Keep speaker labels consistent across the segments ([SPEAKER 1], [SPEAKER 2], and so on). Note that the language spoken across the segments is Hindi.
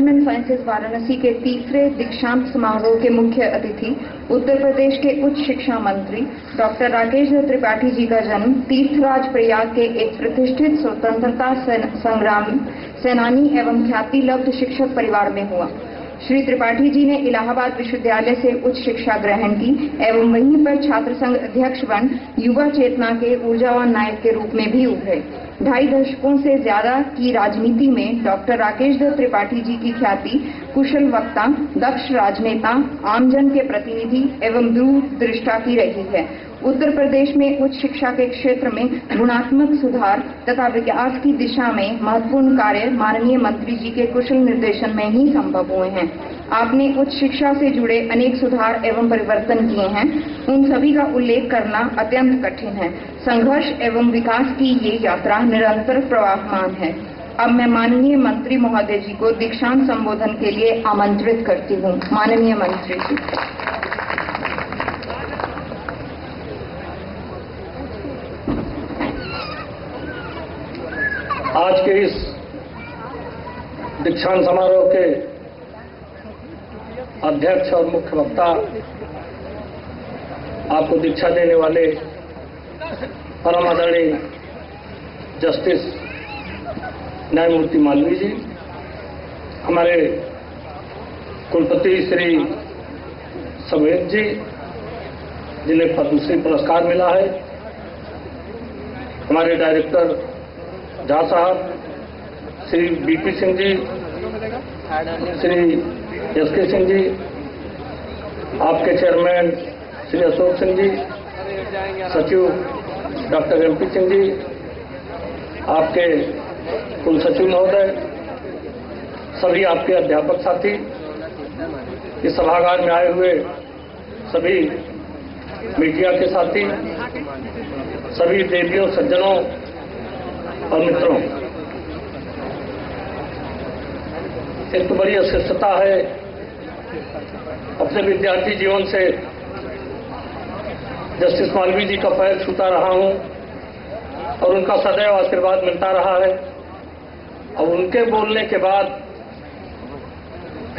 [SPEAKER 1] एंड साइंसेज वाराणसी के तीसरे दीक्षांत समारोह के मुख्य अतिथि उत्तर प्रदेश के उच्च शिक्षा मंत्री डॉक्टर राकेश त्रिपाठी जी का जन्म तीर्थराज प्रयाग के एक प्रतिष्ठित स्वतंत्रता संग्राम सेनानी एवं ख्याति लब्ध शिक्षक परिवार में हुआ। श्री त्रिपाठी जी ने इलाहाबाद विश्वविद्यालय से उच्च शिक्षा ग्रहण की एवं वहीं पर छात्र संघ अध्यक्ष बन युवा चेतना के ऊर्जावान नायक के रूप में भी उभरे। 2.5 दशकों से ज्यादा की राजनीति में डॉक्टर राकेश त्रिपाठी जी की ख्याति कुशल वक्ता, दक्ष राजनेता, आमजन के प्रतिनिधि एवं दूरदृष्टा की रही है। उत्तर प्रदेश में उच्च शिक्षा के क्षेत्र में गुणात्मक सुधार तथा विकास की दिशा में महत्वपूर्ण कार्य माननीय मंत्री जी के कुशल निर्देशन में ही संभव हुए हैं। आपने उच्च शिक्षा से जुड़े अनेक सुधार एवं परिवर्तन किए हैं, उन सभी का उल्लेख करना अत्यंत कठिन है। संघर्ष एवं विकास की ये यात्रा निरंतर प्रवाहमान है। अब मैं माननीय मंत्री महोदय जी को दीक्षांत संबोधन के लिए आमंत्रित करती हूँ। माननीय मंत्री जी।
[SPEAKER 2] आज के इस दीक्षांत समारोह के अध्यक्ष और मुख्य वक्ता, आपको दीक्षा देने वाले परम आदरणीय जस्टिस न्यायमूर्ति मालवीय जी, हमारे कुलपति श्री सवेद जी जिन्हें पद्मश्री पुरस्कार मिला है, हमारे डायरेक्टर झा साहब श्री बीपी सिंह जी, श्री एसके सिंह जी, आपके चेयरमैन श्री अशोक सिंह जी, सचिव डॉक्टर एमपी सिंह जी, आपके कुल सचिव महोदय, सभी आपके अध्यापक साथी, इस सभागार में आए हुए सभी मीडिया के साथी, सभी देवियों, सज्जनों और मित्रों, एक तो बड़ी अशिष्टता है, अपने विद्यार्थी जीवन से जस्टिस मालवीय जी का पैर छूता रहा हूं और उनका सदैव आशीर्वाद मिलता रहा है। और उनके बोलने के बाद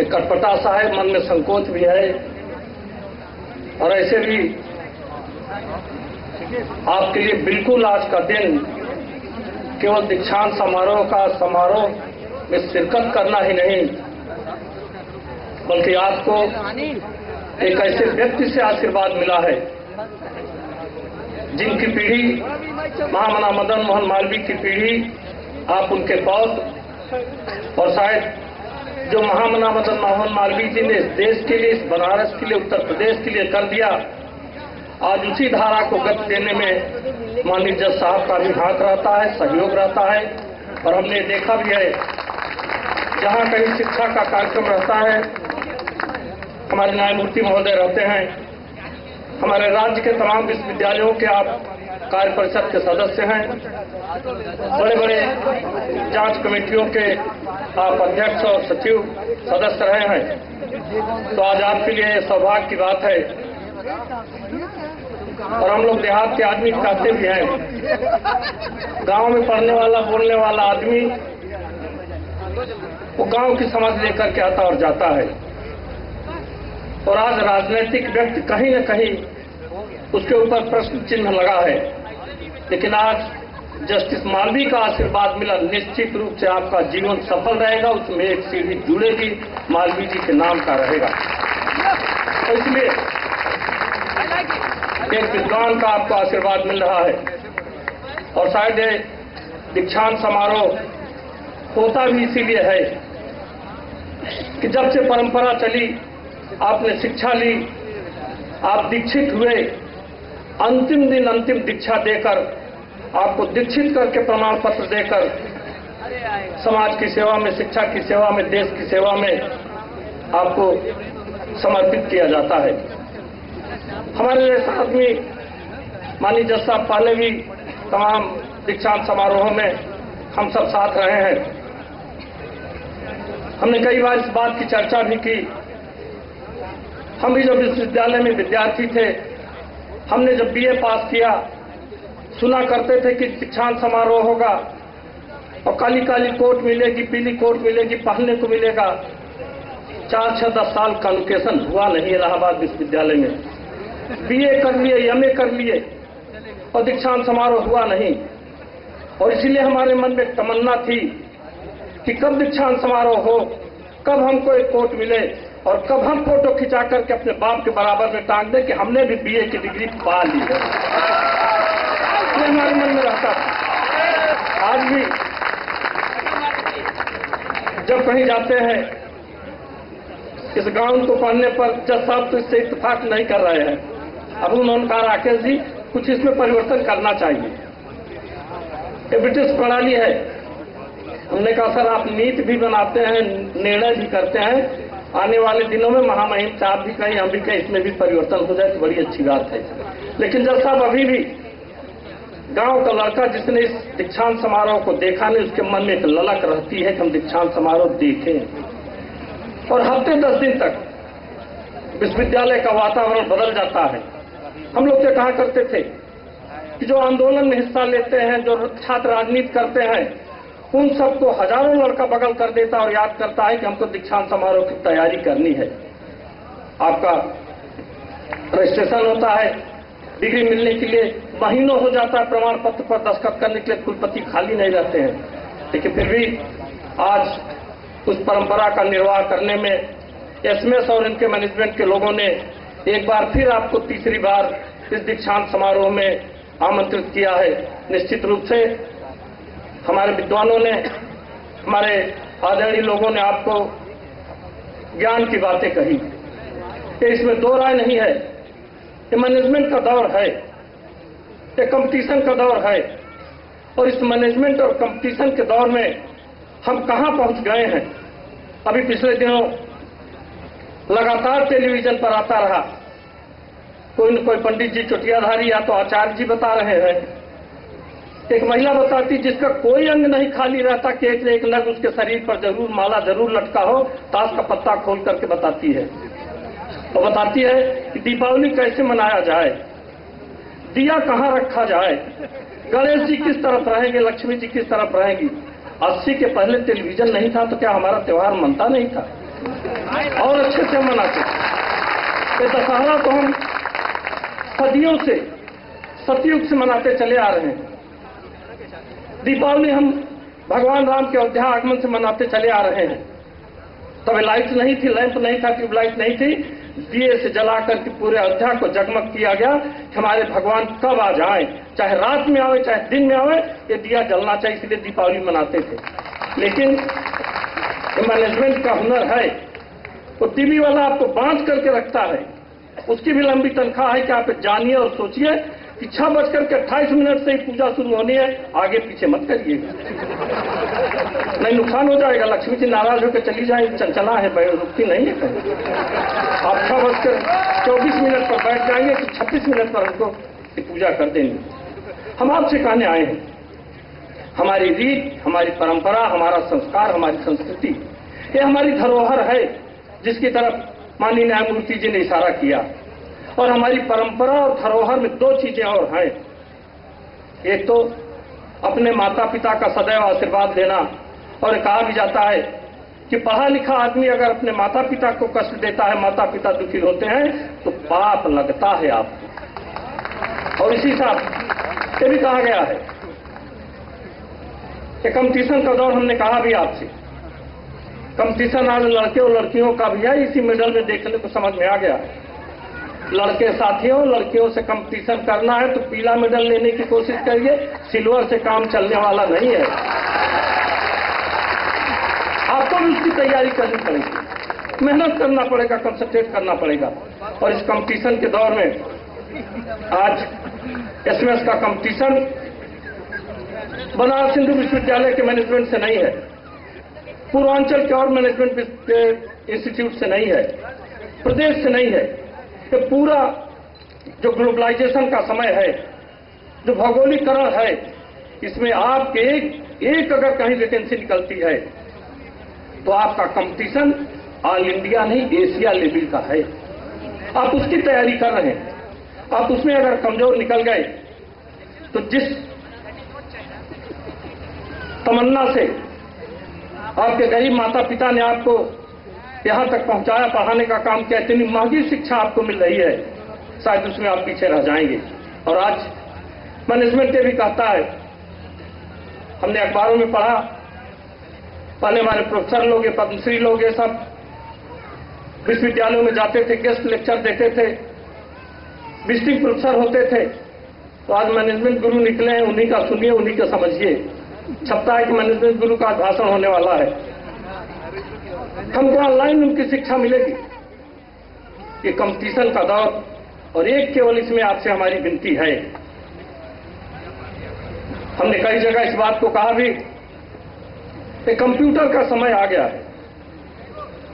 [SPEAKER 2] एक कटपटा सा है, मन में संकोच भी है। और ऐसे भी आपके लिए बिल्कुल आज का दिन केवल दीक्षांत समारोह में शिरकत करना ही नहीं, बल्कि आपको एक ऐसे व्यक्ति से आशीर्वाद मिला है जिनकी पीढ़ी महामना मदन मोहन मालवीय की पीढ़ी, आप उनके पौध, और शायद जो महामना मदन मोहन मालवीय जी ने इस देश के लिए, इस बनारस के लिए, उत्तर प्रदेश के लिए कर दिया, आज उसी धारा को गति देने में माननीय जज साहब का भी हाथ रहता है, सहयोग रहता है। और हमने देखा भी है, जहां कहीं शिक्षा का कार्यक्रम रहता है, हमारे न्यायमूर्ति महोदय रहते हैं। हमारे राज्य के तमाम विश्वविद्यालयों के आप कार्य परिषद के सदस्य हैं, बड़े बड़े जांच कमेटियों के आप अध्यक्ष और सचिव सदस्य रहे हैं। तो आज आपके लिए सौभाग्य की बात है। और हम लोग देहात के आदमी कहते भी हैं, गांव में पढ़ने वाला, बोलने वाला आदमी वो गांव की समझ लेकर के आता और जाता है। और आज राजनीतिक व्यक्ति कहीं न कहीं उसके ऊपर प्रश्न चिन्ह लगा है, लेकिन आज जस्टिस मालवीय का आशीर्वाद मिला, निश्चित रूप से आपका जीवन सफल रहेगा, उसमें एक सीढ़ी जुड़ेगी, मालवीय जी के नाम का रहेगा। तो इसलिए एक विद्वान का आपको आशीर्वाद मिल रहा है। और शायद ये दीक्षांत समारोह होता भी इसीलिए है कि जब से परंपरा चली, आपने शिक्षा ली, आप दीक्षित हुए, अंतिम दिन अंतिम दीक्षा देकर, आपको दीक्षित करके प्रमाण पत्र देकर समाज की सेवा में, शिक्षा की सेवा में, देश की सेवा में आपको समर्पित किया जाता है। हमारे जैसे आदमी माननीय जज साहब पहले भी तमाम दीक्षांत समारोहों में हम सब साथ रहे हैं। हमने कई बार इस बात की चर्चा भी की। हम भी जब विश्वविद्यालय में विद्यार्थी थे, हमने जब बीए पास किया, सुना करते थे कि दीक्षांत समारोह होगा और काली काली कोट मिलेगी, पीली कोट मिलेगी, पहनने को मिलेगा। 4-6-10 साल कॉन्वोकेशन हुआ नहीं इलाहाबाद विश्वविद्यालय में। बीए कर लिए, एमए कर लिए और दीक्षांत समारोह हुआ नहीं। और इसीलिए हमारे मन में एक तमन्ना थी कि कब दीक्षांत समारोह हो, कब हमको एक कोट मिले और कब हम फोटो खिंचा करके अपने बाप के बराबर में टांग दें कि हमने भी बीए की डिग्री पा ली है। ये हमारे मन में रहता था। आज भी जब कहीं जाते हैं इस गाउन को पहनने पर जज साहब तो इससे इत्तेफाक नहीं कर रहे हैं। अब उन्होंने कहा राकेश जी कुछ इसमें परिवर्तन करना चाहिए, ये ब्रिटिश प्रणाली है। हमने कहा सर आप नीति भी बनाते हैं, निर्णय भी करते हैं, आने वाले दिनों में महामहिम साहब भी कहीं हम भी कहीं इसमें भी परिवर्तन हो जाए तो बड़ी अच्छी बात है। लेकिन जज साहब अभी भी गांव का लड़का जिसने इस दीक्षांत समारोह को देखा नहीं, उसके मन में एक ललक रहती है कि हम दीक्षांत समारोह देखें। और हफ्ते 10 दिन तक विश्वविद्यालय का वातावरण बदल जाता है। हम लोग तो कहा करते थे कि जो आंदोलन में हिस्सा लेते हैं, जो छात्र राजनीति करते हैं, उन सबको हजारों लड़का बगल कर देता और याद करता है कि हमको दीक्षांत समारोह की तैयारी करनी है। आपका रजिस्ट्रेशन होता है, डिग्री मिलने के लिए महीनों हो जाता है, प्रमाण पत्र पर दस्तखत करने के लिए कुलपति खाली नहीं रहते हैं। लेकिन फिर भी आज उस परंपरा का निर्वाह करने में एसएमएस और इनके मैनेजमेंट के लोगों ने एक बार फिर आपको तीसरी बार इस दीक्षांत समारोह में आमंत्रित किया है। निश्चित रूप से हमारे विद्वानों ने, हमारे आदरणीय लोगों ने आपको ज्ञान की बातें कही, इसमें दो राय नहीं है। ये मैनेजमेंट का दौर है, ये कंपटीशन का दौर है और इस मैनेजमेंट और कंपटीशन के दौर में हम कहां पहुंच गए हैं। अभी पिछले दिनों लगातार टेलीविजन पर आता रहा, कोई न कोई पंडित जी चुटियाधारी या तो आचार्य जी बता रहे हैं। एक महिला बताती जिसका कोई अंग नहीं खाली रहता कि एक न एक नग उसके शरीर पर जरूर माला जरूर लटका हो, ताश का पत्ता खोल करके बताती है। तो बताती है कि दीपावली कैसे मनाया जाए, दिया कहां रखा जाए, गणेश जी किस तरफ रहेंगे, लक्ष्मी जी किस तरफ रहेंगी। 80 के पहले टेलीविजन नहीं था तो क्या हमारा त्योहार मनता नहीं था? और अच्छे से मनाते। तो दशहरा तो हम सदियों से, सतयुग से मनाते चले आ रहे हैं। दीपावली हम भगवान राम के अयोध्या आगमन से मनाते चले आ रहे हैं। तब लाइट नहीं थी, लैंप नहीं था, ट्यूबलाइट नहीं थी, दिए से जला करके पूरे अयोध्या को जगमग किया गया कि हमारे भगवान कब आ जाए, चाहे रात में आवे चाहे दिन में आवे, ये दिया जलना चाहिए, इसलिए दीपावली मनाते थे। लेकिन ये मैनेजमेंट का हुनर है, वो टीवी वाला आपको बांध करके रखता है, उसकी भी लंबी तनख्वाह है कि आप जानिए और सोचिए कि 6:28 से ही पूजा शुरू होनी है, आगे पीछे मत करिएगा, नहीं नुकसान हो जाएगा। लक्ष्मी जी नाराज होकर चली जाए, चंचला है, रुकती नहीं है कहीं। आप 6:24 पर बैठ जाएंगे तो 26 मिनट पर हमको पूजा कर देंगे। हम आपसे कहने आए हैं, हमारी रीत, हमारी परंपरा, हमारा संस्कार, हमारी संस्कृति, ये हमारी धरोहर है जिसकी तरफ माननीय न्यायमूर्ति जी ने इशारा किया। और हमारी परंपरा और धरोहर में दो चीजें और हैं। एक तो अपने माता पिता का सदैव आशीर्वाद लेना, और कहा भी जाता है कि पढ़ा लिखा आदमी अगर अपने माता पिता को कष्ट देता है, माता पिता दुखी होते हैं, तो पाप लगता है आपको। और इसी साथ ये भी कहा गया है कि कंपटीशन का दौर, हमने कहा भी आपसे, कंपटीशन आज लड़के और लड़कियों का भी है, इसी मेडल में देखने को समझ में आ गया। लड़के साथियों, लड़कियों से कंपटीशन करना है तो पीला मेडल लेने की कोशिश करिए, सिल्वर से काम चलने वाला नहीं है। आपको भी उसकी तैयारी करनी पड़ेगी, मेहनत करना पड़ेगा, कंसंट्रेट करना पड़ेगा। और इस कंपटीशन के दौर में आज एसएमएस का कंपटीशन बनारस हिंदू विश्वविद्यालय के मैनेजमेंट से नहीं है, पूर्वांचल के और मैनेजमेंट इंस्टीट्यूट से नहीं है, प्रदेश से नहीं है। ये पूरा जो ग्लोबलाइजेशन का समय है, जो भौगोलिकरण है, इसमें आपके एक अगर कहीं वैकेंसी निकलती है तो आपका कंपटीशन ऑल इंडिया नहीं, एशिया लेवल का है। आप उसकी तैयारी कर रहे हैं। आप उसमें अगर कमजोर निकल गए तो जिस तमन्ना से आपके गरीब माता पिता ने आपको यहां तक पहुंचाया, पढ़ाने का काम किया। इतनी महंगी शिक्षा आपको मिल रही है, शायद उसमें आप पीछे रह जाएंगे। और आज मैनेजमेंट ये भी कहता है, हमने अखबारों में पढ़ा, पहले हमारे प्रोफेसर लोग, ये पद्मश्री लोग, ये सब विश्वविद्यालयों में जाते थे, गेस्ट लेक्चर देते थे, विजिटिंग प्रोफेसर होते थे। तो आज मैनेजमेंट गुरु निकले हैं, उन्हीं का सुनिए, उन्हीं का समझिए। छपता है कि मैनेजमेंट गुरु का भाषण होने वाला है। हमको ऑनलाइन उनकी शिक्षा मिलेगी। ये कंपटीशन का दौर, और एक केवल इसमें आपसे हमारी विनती है, हमने कई जगह इस बात को कहा भी कि कंप्यूटर का समय आ गया है,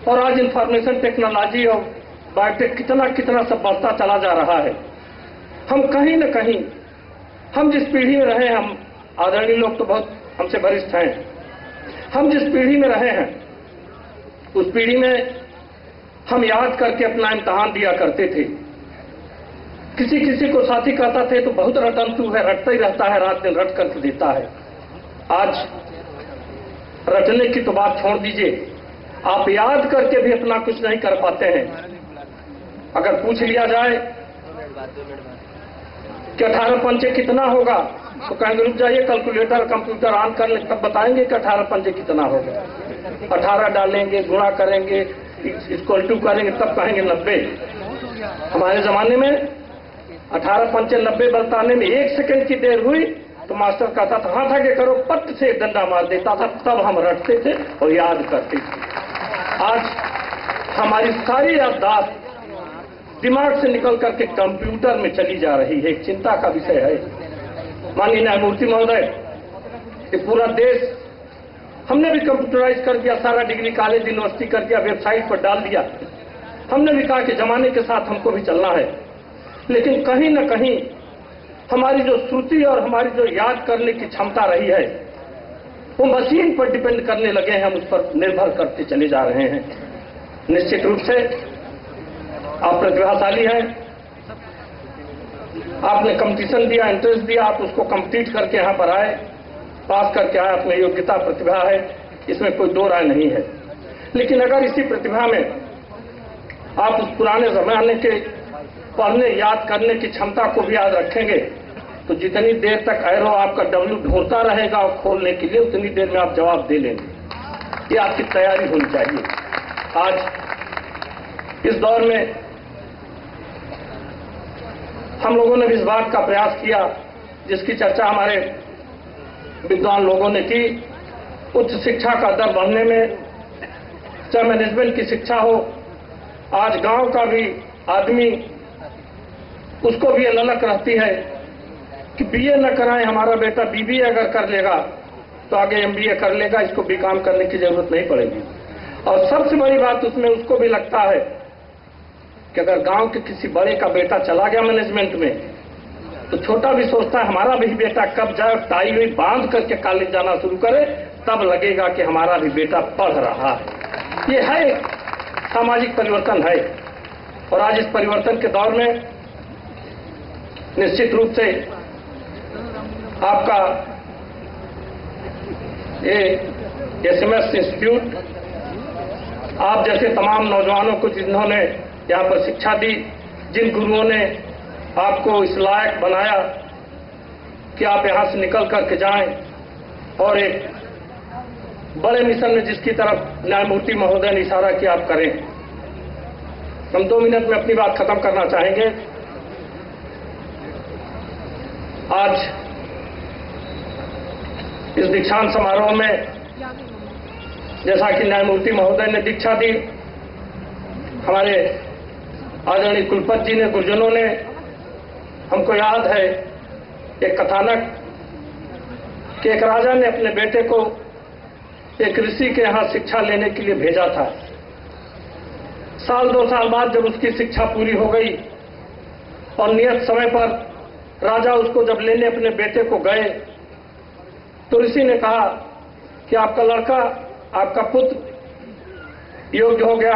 [SPEAKER 2] और आज इंफॉर्मेशन टेक्नोलॉजी और बायोटेक कितना कितना सब बढ़ता चला जा रहा है। हम कहीं न कहीं, हम जिस पीढ़ी में रहे हैं, हम आदरणीय लोग तो बहुत हमसे वरिष्ठ हैं, हम जिस पीढ़ी में रहे हैं उस पीढ़ी में हम याद करके अपना इम्तहान दिया करते थे। किसी किसी को साथी कहता थे तो बहुत रटंतु है, रटता ही रहता है, रात दिन रट करके देता है। आज रटने की तो बात छोड़ दीजिए, आप याद करके भी अपना कुछ नहीं कर पाते हैं। अगर पूछ लिया जाए कि 18 पंचे कितना होगा, तो कहेंगे रुक जाइए, कैलकुलेटर कंप्यूटर ऑन कर ले, तब बताएंगे कि 18 पंचे कितना होगा। 18 डालेंगे, गुणा करेंगे, इक्वल टू करेंगे, तब कहेंगे 90। हमारे जमाने में 18 पंचे 90 बताने में 1 सेकंड की देर हुई तो मास्टर कहता था हाथ आगे करो, पट से डंडा मार देता था, तब हम रटते थे और याद करते थे। आज हमारी सारी याददाश्त दिमाग से निकल करके कंप्यूटर में चली जा रही है। एक चिंता का विषय है। माननीय न्यायमूर्ति महोदय, ये पूरा देश हमने भी कंप्यूटराइज कर दिया, सारा डिग्री कॉलेज यूनिवर्सिटी कर दिया, वेबसाइट पर डाल दिया। हमने भी कहा कि जमाने के साथ हमको भी चलना है, लेकिन कहीं न कहीं हमारी जो श्रुति और हमारी जो याद करने की क्षमता रही है, वो मशीन पर डिपेंड करने लगे हैं, हम उस पर निर्भर करते चले जा रहे हैं। निश्चित रूप से आप प्रतिभाशाली हैं, आपने कंपटीशन दिया, इंटरेस्ट दिया, आप उसको कंप्लीट करके यहां पर आए, पास करके आए, अपने योग्यता प्रतिभा है, इसमें कोई दो राय नहीं है। लेकिन अगर इसी प्रतिभा में आप उस पुराने जमाने के पढ़ने याद करने की क्षमता को भी याद रखेंगे, तो जितनी देर तक एरो आपका डब्ल्यू ढूंढता रहेगा और खोलने के लिए, उतनी देर में आप जवाब दे लेंगे। ये आपकी तैयारी होनी चाहिए। आज इस दौर में हम लोगों ने भी इस बात का प्रयास किया, जिसकी चर्चा हमारे विद्वान लोगों ने की, उच्च शिक्षा का दर बढ़ने में, चाहे मैनेजमेंट की शिक्षा हो, आज गांव का भी आदमी, उसको भी ये ललक रहती है कि बीए न कराएं, हमारा बेटा बीबीए अगर कर लेगा तो आगे एमबीए कर लेगा, इसको बीकॉम करने की जरूरत नहीं पड़ेगी। और सबसे बड़ी बात उसमें उसको भी लगता है कि अगर गांव के किसी बड़े का बेटा चला गया मैनेजमेंट में, तो छोटा भी सोचता है हमारा भी बेटा कब जाए, टाई हुई बांध करके कॉलेज जाना शुरू करे, तब लगेगा कि हमारा भी बेटा पढ़ रहा है। ये है सामाजिक परिवर्तन है। और आज इस परिवर्तन के दौर में निश्चित रूप से आपका ये एसएमएस इंस्टीट्यूट, आप जैसे तमाम नौजवानों को जिन्होंने यहाँ पर शिक्षा दी, जिन गुरुओं ने आपको इस लायक बनाया कि आप यहाँ से निकल करके जाएं और एक बड़े मिशन में जिसकी तरफ न्यायमूर्ति महोदय ने इशारा किया आप करें। हम 2 मिनट में अपनी बात खत्म करना चाहेंगे। आज इस दीक्षांत समारोह में जैसा कि न्यायमूर्ति महोदय ने दीक्षा दी, हमारे आदरणीय कुलपति जी ने, गुरुजनों ने, हमको याद है एक कथानक कि एक राजा ने अपने बेटे को एक ऋषि के यहां शिक्षा लेने के लिए भेजा था। साल 2 साल बाद जब उसकी शिक्षा पूरी हो गई और नियत समय पर राजा उसको जब लेने अपने बेटे को गए, तो ऋषि ने कहा कि आपका लड़का, आपका पुत्र योग्य हो गया,